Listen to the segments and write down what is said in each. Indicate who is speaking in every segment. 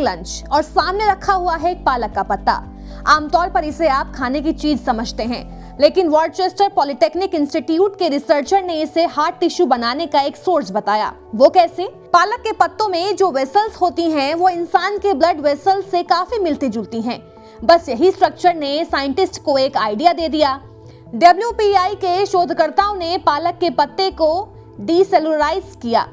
Speaker 1: Serving lunch और सामने रखा हुआ है एक पालक का पत्ता। आमतौर पर इसे आप खाने की चीज समझते हैं, लेकिन वॉरचेस्टर पॉलिटेक्निक इंस्टीट्यूट के रिसर्चर ने इसे हार्ट टिश्यू बनाने का एक सोर्स बताया। वो कैसे? पालक के पत्तों में जो वेसल्स होती हैं वो इंसान के ब्लड वेसल्स से काफी मिलती जुलती हैं। बस यही स्ट्रक्चर ने साइंटिस्ट को एक आइडिया दे दिया। WPI के शोधकर्ताओं ने पालक के पत्ते को डीसेलुलराइज किया,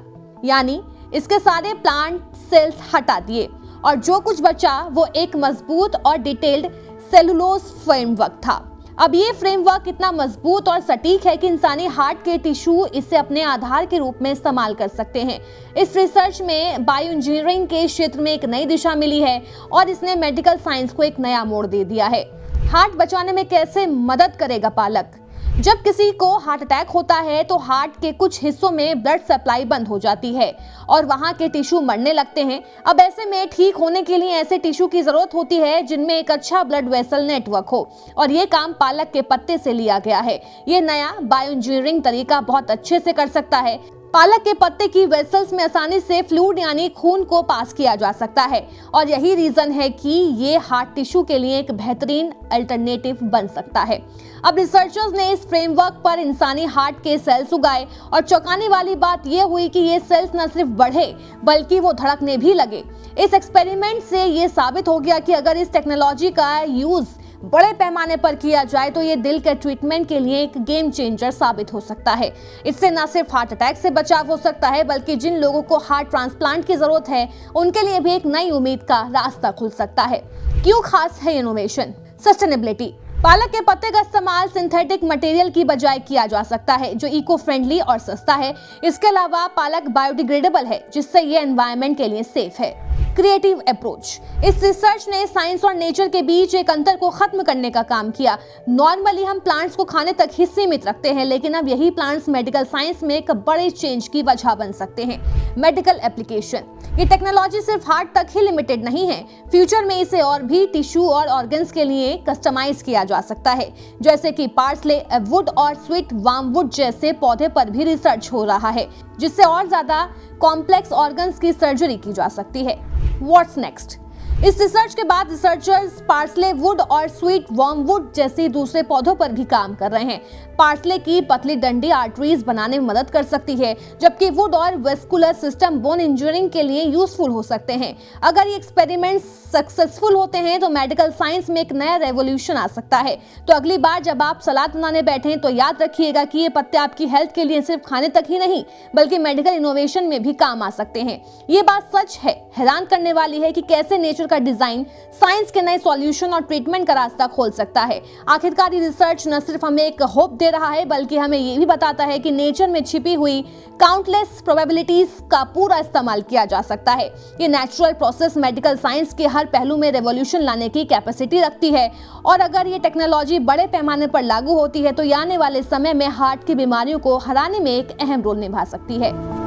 Speaker 1: यानी इसके सारे प्लांट सेल्स हटा दिए और जो कुछ बचा वो एक मजबूत और डिटेल्ड सेलुलोज फ्रेमवर्क था। अब ये फ्रेमवर्क इतना मजबूत और सटीक है कि इंसानी हार्ट के टिश्यू इसे अपने आधार के रूप में इस्तेमाल कर सकते हैं। इस रिसर्च में बायो इंजीनियरिंग के क्षेत्र में एक नई दिशा मिली है और इसने मेडिकल साइंस को एक नया मोड़ दे दिया है। हार्ट बचाने में कैसे मदद करेगा पालक? जब किसी को हार्ट अटैक होता है तो हार्ट के कुछ हिस्सों में ब्लड सप्लाई बंद हो जाती है और वहां के टिश्यू मरने लगते हैं। अब ऐसे में ठीक होने के लिए ऐसे टिश्यू की जरूरत होती है जिनमें एक अच्छा ब्लड वेसल नेटवर्क हो, और ये काम पालक के पत्ते से लिया गया है। ये नया बायो इंजीनियरिंग तरीका बहुत अच्छे से कर सकता है। पालक के पत्ते की वेसल्स में आसानी से फ्लूइड यानी खून को पास किया जा सकता है और यही रीजन है कि ये हार्ट टिश्यू के लिए एक बेहतरीन अल्टरनेटिव बन सकता है। अब रिसर्चर्स ने इस फ्रेमवर्क पर इंसानी हार्ट के सेल्स उगाए और चौंकाने वाली बात यह हुई कि ये सेल्स न सिर्फ बढ़े बल्कि वो धड़कने भी लगे। इस एक्सपेरिमेंट से ये साबित हो गया कि अगर इस टेक्नोलॉजी का यूज बड़े पैमाने पर किया जाए तो ये दिल के ट्रीटमेंट के लिए एक गेम चेंजर साबित हो सकता है। इससे न सिर्फ हार्ट अटैक से बचाव हो सकता है बल्कि जिन लोगों को हार्ट ट्रांसप्लांट की जरूरत है उनके लिए भी एक नई उम्मीद का रास्ता खुल सकता है। क्यों खास है इनोवेशन? सस्टेनेबिलिटी। पालक के पत्ते का इस्तेमाल सिंथेटिक मटेरियल की बजाय किया जा सकता है जो इको फ्रेंडली और सस्ता है। इसके अलावा पालक बायोडिग्रेडेबल है जिससे ये एनवायरनमेंट के लिए सेफ है। Creative approach. इस रिसर्च ने साइंस और नेचर के बीच एक अंतर को खत्म करने का काम किया। नॉर्मली हम प्लांट्स को खाने तक ही सीमित रखते हैं, लेकिन अब यही प्लांट्स मेडिकल साइंस में एक बड़े चेंज की वजह बन सकते हैं। Medical application. ये टेक्नोलॉजी सिर्फ हार्ट तक ही लिमिटेड नहीं है। फ्यूचर में इसे और भी टिश्यू और ऑर्गन्स के लिए कस्टमाइज किया जा सकता है, जैसे कि पार्सले वुड और स्वीट वार्मवुड जैसे पौधे पर भी रिसर्च हो रहा है, जिससे और ज्यादा कॉम्प्लेक्स ऑर्गन्स की सर्जरी की जा सकती है। What's next? इस रिसर्च के बाद रिसर्चर्स पार्सले वुड और स्वीट वार्मवुड जैसे दूसरे पौधों पर भी काम कर रहे हैं। पार्सले की पतली डंडी आर्टरीज बनाने में मदद कर सकती है, जबकि वुड और वेस्कुलर सिस्टम बोन इंजीनियरिंग के लिए यूजफुल हो सकते हैं। अगर ये एक्सपेरिमेंट सक्सेसफुल होते हैं तो मेडिकल साइंस में एक नया रेवोल्यूशन आ सकता है। तो अगली बार जब आप सलाद बनाने बैठें तो याद रखिएगा कि ये पत्ते आपकी हेल्थ के लिए सिर्फ खाने तक ही नहीं बल्कि मेडिकल इनोवेशन में भी काम आ सकते हैं। ये बात सच है, हैरान करने वाली है कि कैसे नेचर का डिजाइन साइंस के नए सॉल्यूशन और ट्रीटमेंट का रास्ता खोल सकता है। आखिरकार ये रिसर्च न सिर्फ हमें एक होप दे रहा है बल्कि हमें ये भी बताता है कि नेचर में छिपी हुई काउंटलेस प्रोबेबिलिटीज का पूरा इस्तेमाल किया जा सकता है। ये नेचुरल प्रोसेस मेडिकल साइंस के हर पहलू में रेवोल्यूशन लाने की कैपेसिटी रखती है, और अगर ये टेक्नोलॉजी बड़े पैमाने पर लागू होती है तो आने वाले समय में हार्ट की बीमारियों को हराने में एक अहम रोल निभा सकती है।